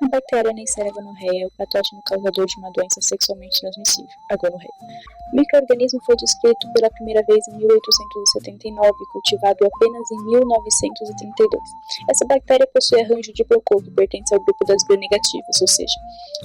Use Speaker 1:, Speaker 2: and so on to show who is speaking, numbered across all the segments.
Speaker 1: A bactéria Neisseria gonorreia é o patógeno causador de uma doença sexualmente transmissível, a gonorreia. O micro-organismo foi descrito pela primeira vez em 1879 e cultivado apenas em 1932. Essa bactéria possui arranjo diplocou, que pertence ao grupo das gram-negativas, ou seja,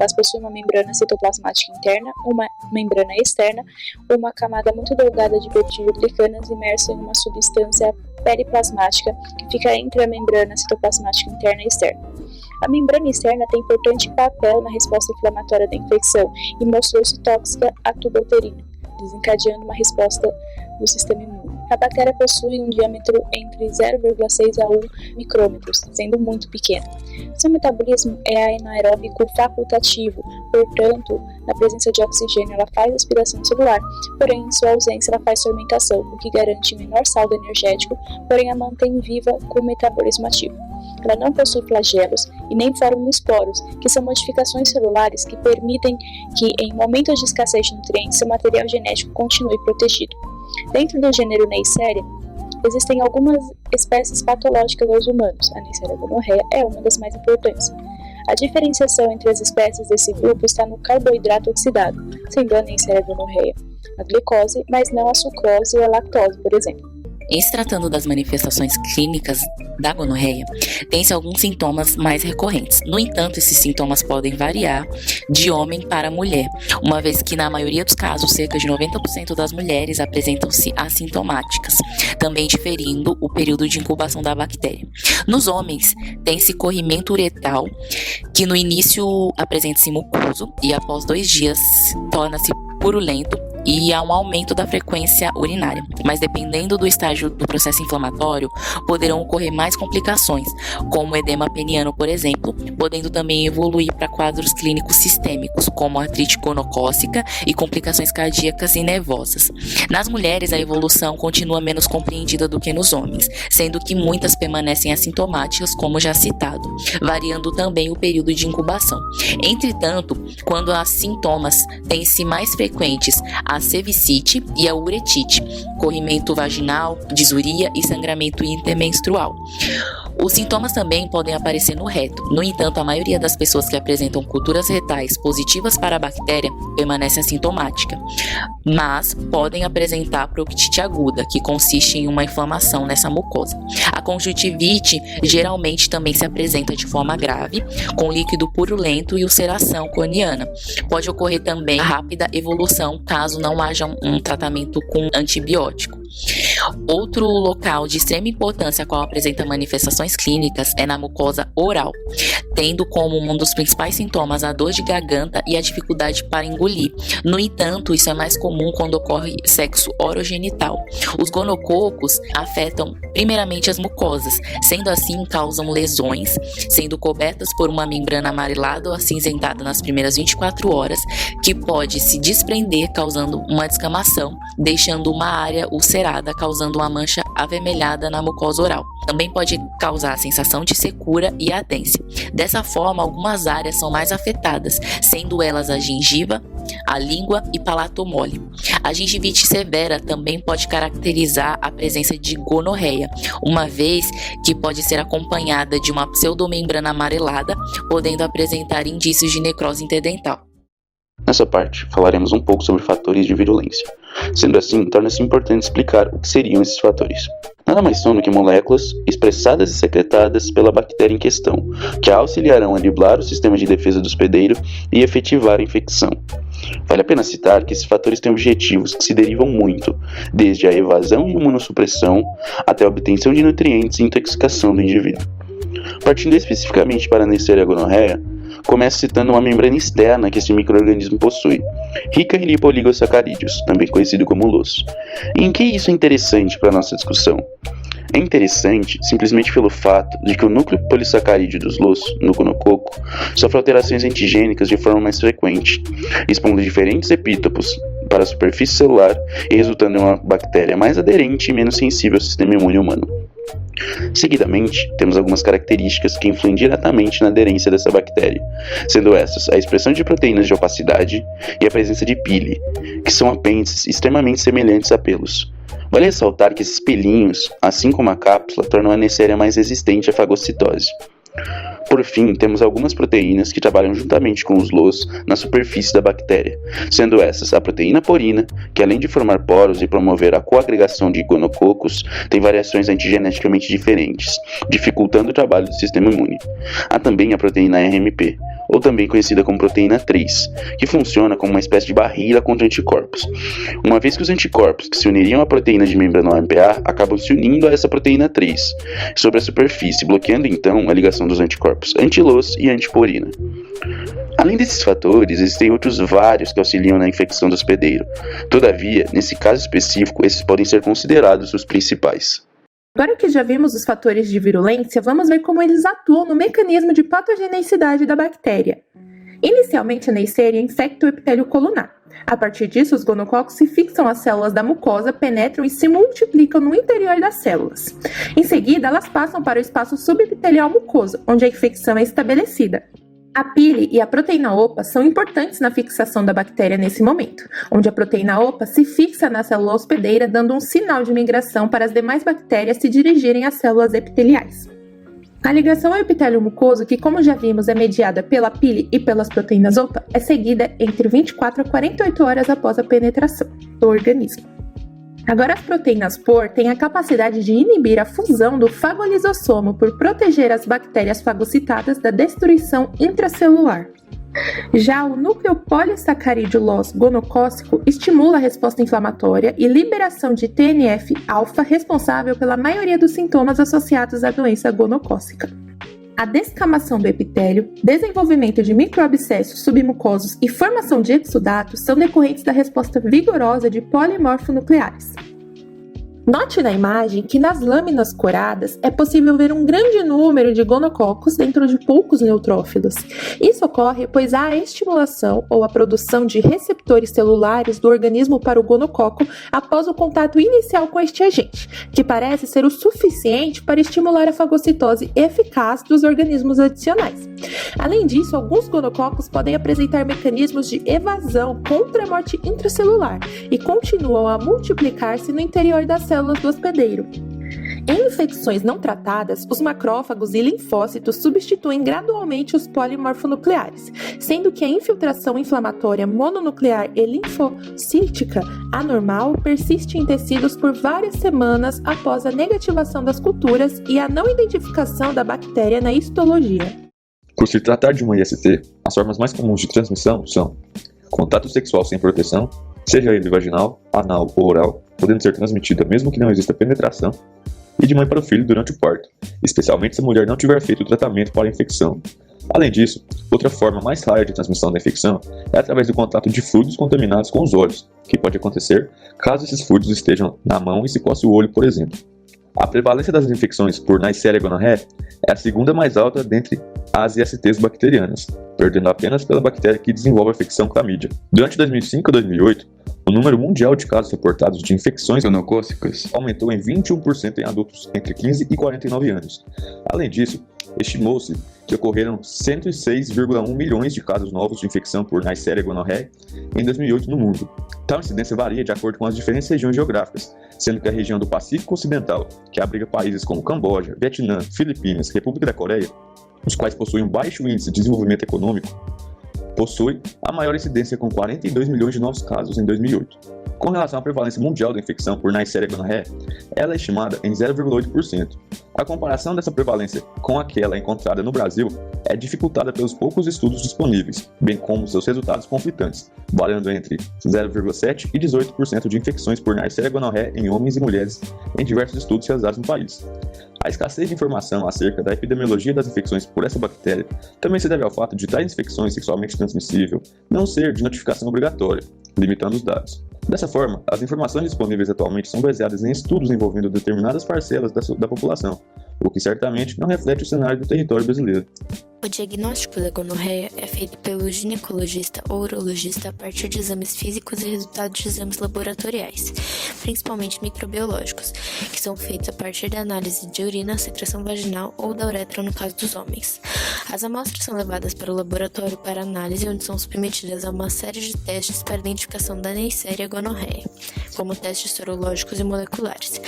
Speaker 1: elas possuem uma membrana citoplasmática interna, uma membrana externa, uma camada muito delgada de peptidoglicanas imersa em uma substância periplasmática que fica entre a membrana citoplasmática interna e externa. A membrana externa tem importante papel na resposta inflamatória da infecção e mostrou-se tóxica à tuberculina, desencadeando uma resposta do sistema imune. A bactéria possui um diâmetro entre 0,6 a 1 micrômetros, sendo muito pequeno. Seu metabolismo é anaeróbico facultativo, portanto, na presença de oxigênio ela faz aspiração celular, porém em sua ausência ela faz fermentação, o que garante menor saldo energético, porém a mantém viva com o metabolismo ativo. Ela não possui flagelos e nem forma esporos, que são modificações celulares que permitem que, em momentos de escassez de nutrientes, seu material genético continue protegido. Dentro do gênero Neisseria, existem algumas espécies patológicas aos humanos. A Neisseria gonorreia é uma das mais importantes. A diferenciação entre as espécies desse grupo está no carboidrato oxidado, sendo a Neisseria gonorreia a glicose, mas não a sucrose ou a lactose, por exemplo.
Speaker 2: Em se tratando das manifestações clínicas da gonorreia, tem-se alguns sintomas mais recorrentes. No entanto, esses sintomas podem variar de homem para mulher, uma vez que na maioria dos casos, cerca de 90% das mulheres apresentam-se assintomáticas, também diferindo o período de incubação da bactéria. Nos homens, tem-se corrimento uretral, que no início apresenta-se mucoso e após 2 dias torna-se purulento, e há um aumento da frequência urinária, mas dependendo do estágio do processo inflamatório, poderão ocorrer mais complicações, como edema peniano, por exemplo, podendo também evoluir para quadros clínicos sistêmicos, como artrite gonocócica e complicações cardíacas e nervosas. Nas mulheres, a evolução continua menos compreendida do que nos homens, sendo que muitas permanecem assintomáticas, como já citado, variando também o período de incubação. Entretanto, quando os sintomas têm-se mais frequentes, a cervicite e a uretite, corrimento vaginal, disuria e sangramento intermenstrual. Os sintomas também podem aparecer no reto. No entanto, a maioria das pessoas que apresentam culturas retais positivas para a bactéria permanece assintomática, mas podem apresentar proctite aguda, que consiste em uma inflamação nessa mucosa. A conjuntivite geralmente também se apresenta de forma grave, com líquido purulento e ulceração corneana. Pode ocorrer também rápida evolução caso não haja um tratamento com antibiótico. Outro local de extrema importância qual apresenta manifestações clínicas é na mucosa oral, tendo como um dos principais sintomas a dor de garganta e a dificuldade para engolir. No entanto, isso é mais comum quando ocorre sexo orogenital. Os gonococos afetam primeiramente as mucosas, sendo assim causam lesões, sendo cobertas por uma membrana amarelada ou acinzentada nas primeiras 24 horas, que pode se desprender causando uma descamação, deixando uma área ulcerada, causando uma mancha avermelhada na mucosa oral. Também pode causar a sensação de secura e ardência. Dessa forma, algumas áreas são mais afetadas, sendo elas a gengiva, a língua e palato mole. A gengivite severa também pode caracterizar a presença de gonorreia, uma vez que pode ser acompanhada de uma pseudomembrana amarelada, podendo apresentar indícios de necrose interdental.
Speaker 3: Nessa parte, falaremos um pouco sobre fatores de virulência. Sendo assim, torna-se importante explicar o que seriam esses fatores. Nada mais são do que moléculas expressadas e secretadas pela bactéria em questão, que auxiliarão a driblar o sistema de defesa do hospedeiro e efetivar a infecção. Vale a pena citar que esses fatores têm objetivos que se derivam muito, desde a evasão e imunossupressão até a obtenção de nutrientes e intoxicação do indivíduo. Partindo especificamente para a Neisseria gonorreia, começa citando uma membrana externa que esse micro-organismo possui, rica em lipooligosacarídeos, também conhecido como LOS. E em que isso é interessante para a nossa discussão? É interessante simplesmente pelo fato de que o núcleo polissacarídeo dos LOS, no gonococo, sofre alterações antigênicas de forma mais frequente, expondo diferentes epítopos para a superfície celular e resultando em uma bactéria mais aderente e menos sensível ao sistema imune humano. Seguidamente, temos algumas características que influem diretamente na aderência dessa bactéria, sendo essas a expressão de proteínas de opacidade e a presença de pile, que são apêndices extremamente semelhantes a pelos. Vale ressaltar que esses pelinhos, assim como a cápsula, tornam a Neisseria mais resistente à fagocitose. Por fim, temos algumas proteínas que trabalham juntamente com os LOS na superfície da bactéria, sendo essas a proteína porina, que além de formar poros e promover a coagregação de gonococos, tem variações antigeneticamente diferentes, dificultando o trabalho do sistema imune. Há também a proteína RMP, ou também conhecida como proteína 3, que funciona como uma espécie de barreira contra anticorpos. Uma vez que os anticorpos que se uniriam à proteína de membrana OMPA acabam se unindo a essa proteína 3 sobre a superfície, bloqueando então a ligação dos anticorpos anti-LOS e antiporina. Além desses fatores, existem outros vários que auxiliam na infecção do hospedeiro. Todavia, nesse caso específico, esses podem ser considerados os principais.
Speaker 4: Agora que já vimos os fatores de virulência, vamos ver como eles atuam no mecanismo de patogenicidade da bactéria. Inicialmente, a Neisseria infecta o epitélio colunar. A partir disso, os gonococos se fixam às células da mucosa, penetram e se multiplicam no interior das células. Em seguida, elas passam para o espaço subepitelial mucoso, onde a infecção é estabelecida. A pili e a proteína OPA são importantes na fixação da bactéria nesse momento, onde a proteína OPA se fixa na célula hospedeira, dando um sinal de migração para as demais bactérias se dirigirem às células epiteliais. A ligação ao epitélio mucoso, que como já vimos é mediada pela pili e pelas proteínas OPA, é seguida entre 24 a 48 horas após a penetração do organismo. Agora, as proteínas POR têm a capacidade de inibir a fusão do fagolisossomo por proteger as bactérias fagocitadas da destruição intracelular. Já o núcleo polissacarídeo LOS gonocócico estimula a resposta inflamatória e liberação de TNF-alfa, responsável pela maioria dos sintomas associados à doença gonocócica. A descamação do epitélio, desenvolvimento de microabscessos submucosos e formação de exudatos são decorrentes da resposta vigorosa de polimorfonucleares. Note na imagem que nas lâminas coradas é possível ver um grande número de gonococos dentro de poucos neutrófilos. Isso ocorre pois há a estimulação ou a produção de receptores celulares do organismo para o gonococo após o contato inicial com este agente, que parece ser o suficiente para estimular a fagocitose eficaz dos organismos adicionais. Além disso, alguns gonococos podem apresentar mecanismos de evasão contra a morte intracelular e continuam a multiplicar-se no interior das células do hospedeiro. Em infecções não tratadas, os macrófagos e linfócitos substituem gradualmente os polimorfonucleares, sendo que a infiltração inflamatória mononuclear e linfocítica anormal persiste em tecidos por várias semanas após a negativação das culturas e a não identificação da bactéria na histologia.
Speaker 5: Por se tratar de uma IST, as formas mais comuns de transmissão são contato sexual sem proteção, seja ele vaginal, anal ou oral, podendo ser transmitida mesmo que não exista penetração, e de mãe para o filho durante o parto, especialmente se a mulher não tiver feito o tratamento para a infecção. Além disso, outra forma mais rara de transmissão da infecção é através do contato de fluidos contaminados com os olhos, que pode acontecer caso esses fluidos estejam na mão e se coce o olho, por exemplo. A prevalência das infecções por Neisseria gonorrhoeae é a segunda mais alta dentre as ISTs bacterianas, perdendo apenas pela bactéria que desenvolve a infecção clamídia. Durante 2005 a 2008, o número mundial de casos reportados de infecções gonocócicas aumentou em 21% em adultos entre 15 e 49 anos. Além disso, estimou-se que ocorreram 106,1 milhões de casos novos de infecção por Neisseria gonorrhoeae em 2008 no mundo. Tal incidência varia de acordo com as diferentes regiões geográficas, sendo que a região do Pacífico Ocidental, que abriga países como Camboja, Vietnã, Filipinas, República da Coreia, os quais possuem um baixo índice de desenvolvimento econômico, possui a maior incidência com 42 milhões de novos casos em 2008. Com relação à prevalência mundial da infecção por Neisseria gonorrhoeae, ela é estimada em 0,8%. A comparação dessa prevalência com aquela encontrada no Brasil é dificultada pelos poucos estudos disponíveis, bem como seus resultados conflitantes, variando entre 0,7% e 18% de infecções por Neisseria gonorrhoeae em homens e mulheres em diversos estudos realizados no país. A escassez de informação acerca da epidemiologia das infecções por essa bactéria também se deve ao fato de tais infecções sexualmente transmissíveis não ser de notificação obrigatória, limitando os dados. Dessa forma, as informações disponíveis atualmente são baseadas em estudos envolvendo determinadas parcelas da população, o que certamente não reflete o cenário do território brasileiro.
Speaker 6: O diagnóstico da gonorreia é feito pelo ginecologista ou urologista a partir de exames físicos e resultados de exames laboratoriais, principalmente microbiológicos, que são feitos a partir da análise de urina, secreção vaginal ou da uretra no caso dos homens. As amostras são levadas para o laboratório para análise, onde são submetidas a uma série de testes para identificação da Neisseria gonorrhoeae, como testes sorológicos e moleculares.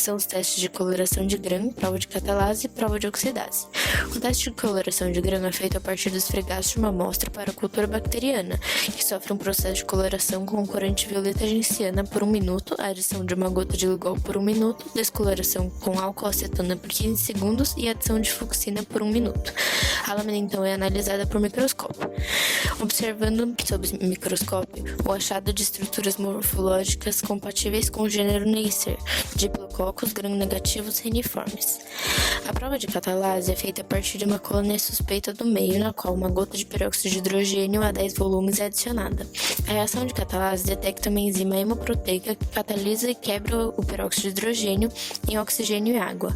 Speaker 6: que são os testes de coloração de Gram, prova de catalase e prova de oxidase. O teste de coloração de Gram é feito a partir do esfregaço de uma amostra para a cultura bacteriana, que sofre um processo de coloração com corante violeta genciana por 1 minuto, a adição de uma gota de Lugol por 1 minuto, descoloração com álcool acetona por 15 segundos e adição de fucsina por 1 minuto. A lâmina então é analisada por microscópio. Observando sob microscópio o achado de estruturas morfológicas compatíveis com o gênero Neisser, Diplococos gram-negativos reniformes. A prova de catalase é feita a partir de uma colônia suspeita do meio, na qual uma gota de peróxido de hidrogênio a 10 volumes é adicionada. A reação de catalase detecta uma enzima hemoproteica que catalisa e quebra o peróxido de hidrogênio em oxigênio e água.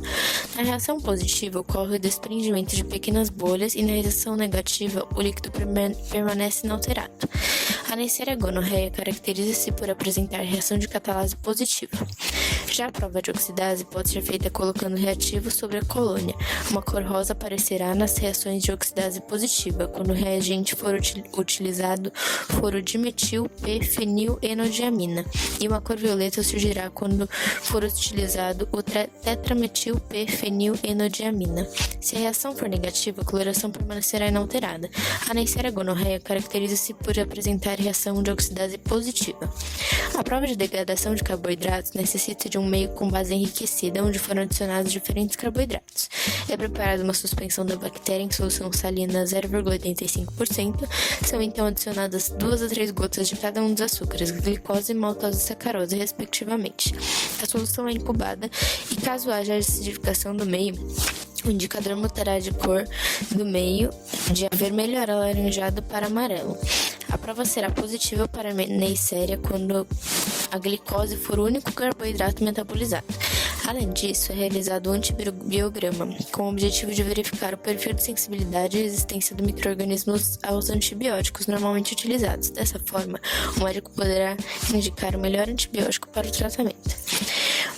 Speaker 6: Na reação positiva ocorre o desprendimento de pequenas bolhas e na reação negativa o líquido permanece inalterado. A Neisseria gonorreia caracteriza-se por apresentar reação de catalase positiva. Já a prova de oxidase pode ser feita colocando reativo sobre a colônia. Uma cor rosa aparecerá nas reações de oxidase positiva, quando o reagente for utilizado for o dimetil p-fenilenodiamina, e uma cor violeta surgirá quando for utilizado o tetrametil p-fenilenodiamina. Se a reação for negativa, a coloração permanecerá inalterada. A Neisseria gonorreia caracteriza-se por apresentar reação de oxidase positiva. A prova de degradação de carboidratos necessita de um meio com base enriquecida, onde foram adicionados diferentes carboidratos. É preparada uma suspensão da bactéria em solução salina 0,85%. São então adicionadas 2 a 3 gotas de cada um dos açúcares, glicose, maltose e sacarose, respectivamente. A solução é incubada e, caso haja acidificação do meio, o indicador mudará de cor do meio de vermelho alaranjado para amarelo. A prova será positiva para a Neisseria quando a glicose for o único carboidrato metabolizado. Além disso, é realizado o antibiograma, com o objetivo de verificar o perfil de sensibilidade e resistência do micro-organismo aos antibióticos normalmente utilizados. Dessa forma, o médico poderá indicar o melhor antibiótico para o tratamento.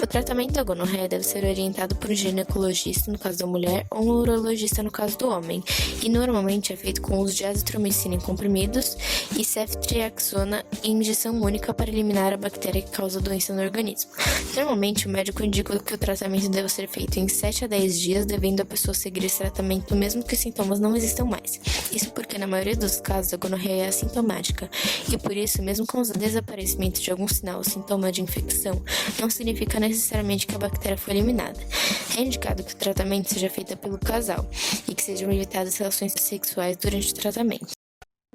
Speaker 6: O tratamento da gonorreia deve ser orientado por um ginecologista, no caso da mulher, ou um urologista, no caso do homem, e normalmente é feito com o uso de azitromicina em comprimidos e ceftriaxona em injeção única para eliminar a bactéria que causa a doença no organismo. Normalmente, o médico indica que o tratamento deve ser feito em 7 a 10 dias, devendo a pessoa seguir esse tratamento mesmo que os sintomas não existam mais. Isso porque, na maioria dos casos, a gonorreia é assintomática, e por isso, mesmo com o desaparecimento de algum sinal ou sintoma de infecção, não significa necessariamente que a bactéria foi eliminada. É indicado que o tratamento seja feito pelo casal e que sejam evitadas relações sexuais durante o tratamento.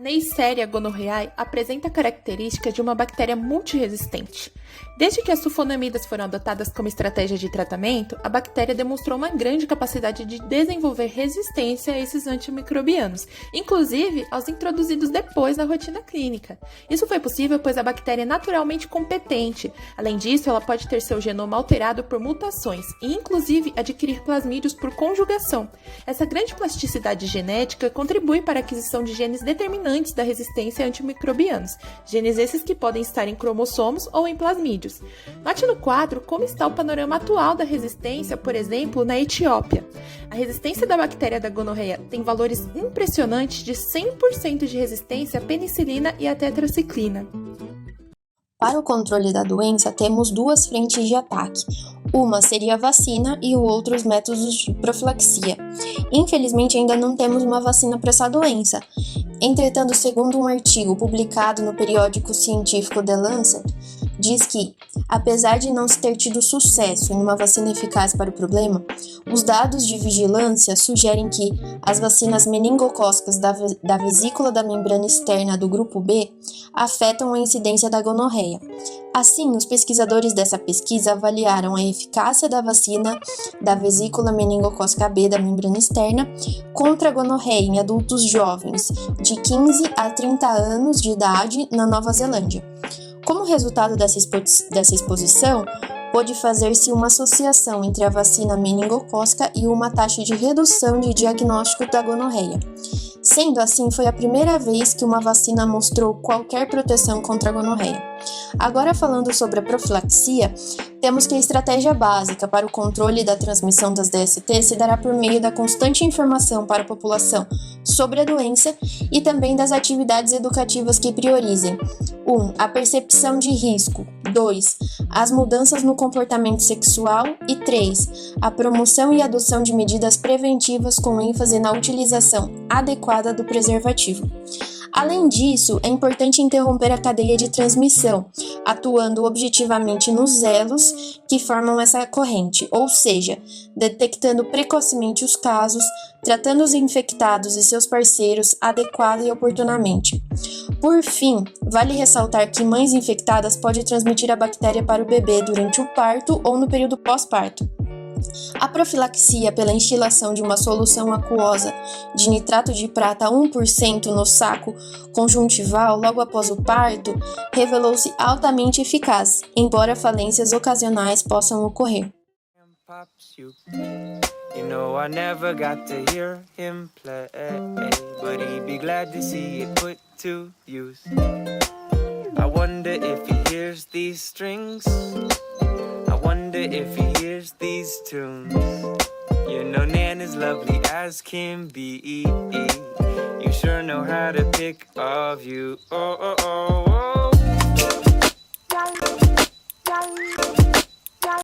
Speaker 4: Neisseria gonorrhoeae apresenta características de uma bactéria multiresistente. Desde que as sulfonamidas foram adotadas como estratégia de tratamento, a bactéria demonstrou uma grande capacidade de desenvolver resistência a esses antimicrobianos, inclusive aos introduzidos depois na rotina clínica. Isso foi possível pois a bactéria é naturalmente competente. Além disso, ela pode ter seu genoma alterado por mutações e, inclusive, adquirir plasmídios por conjugação. Essa grande plasticidade genética contribui para a aquisição de genes determinantes da resistência a antimicrobianos, genes esses que podem estar em cromossomos ou em plasmídios. Note no quadro como está o panorama atual da resistência, por exemplo, na Etiópia. A resistência da bactéria da gonorreia tem valores impressionantes de 100% de resistência à penicilina e à tetraciclina.
Speaker 7: Para o controle da doença, temos 2 frentes de ataque. Uma seria a vacina e o outro os métodos de profilaxia. Infelizmente, ainda não temos uma vacina para essa doença. Entretanto, segundo um artigo publicado no periódico científico The Lancet, diz que, apesar de não se ter tido sucesso em uma vacina eficaz para o problema, os dados de vigilância sugerem que as vacinas meningocócicas da vesícula da membrana externa do grupo B afetam a incidência da gonorreia. Assim, os pesquisadores dessa pesquisa avaliaram a eficácia da vacina da vesícula meningocócica B da membrana externa contra a gonorreia em adultos jovens de 15 a 30 anos de idade na Nova Zelândia. Como resultado dessa exposição, pôde fazer-se uma associação entre a vacina meningocócica e uma taxa de redução de diagnóstico da gonorreia. Sendo assim, foi a primeira vez que uma vacina mostrou qualquer proteção contra a gonorreia. Agora, falando sobre a profilaxia, temos que a estratégia básica para o controle da transmissão das DST se dará por meio da constante informação para a população sobre a doença e também das atividades educativas que priorizem 1. A percepção de risco, 2. As mudanças no comportamento sexual e 3. A promoção e adoção de medidas preventivas com ênfase na utilização adequada do preservativo. Além disso, é importante interromper a cadeia de transmissão, atuando objetivamente nos elos que formam essa corrente, ou seja, detectando precocemente os casos, tratando os infectados e seus parceiros adequada e oportunamente. Por fim, vale ressaltar que mães infectadas podem transmitir a bactéria para o bebê durante o parto ou no período pós-parto. A profilaxia pela instilação de uma solução aquosa de nitrato de prata 1% no saco conjuntival logo após o parto revelou-se altamente eficaz, embora falências ocasionais possam ocorrer.
Speaker 8: You know I never got to hear him play, but he'd be glad to see it put to use. I wonder if he hears these strings. I wonder if he hears these tunes. You know Nan is lovely as can be. You sure know how to pick a view. Oh, oh, oh.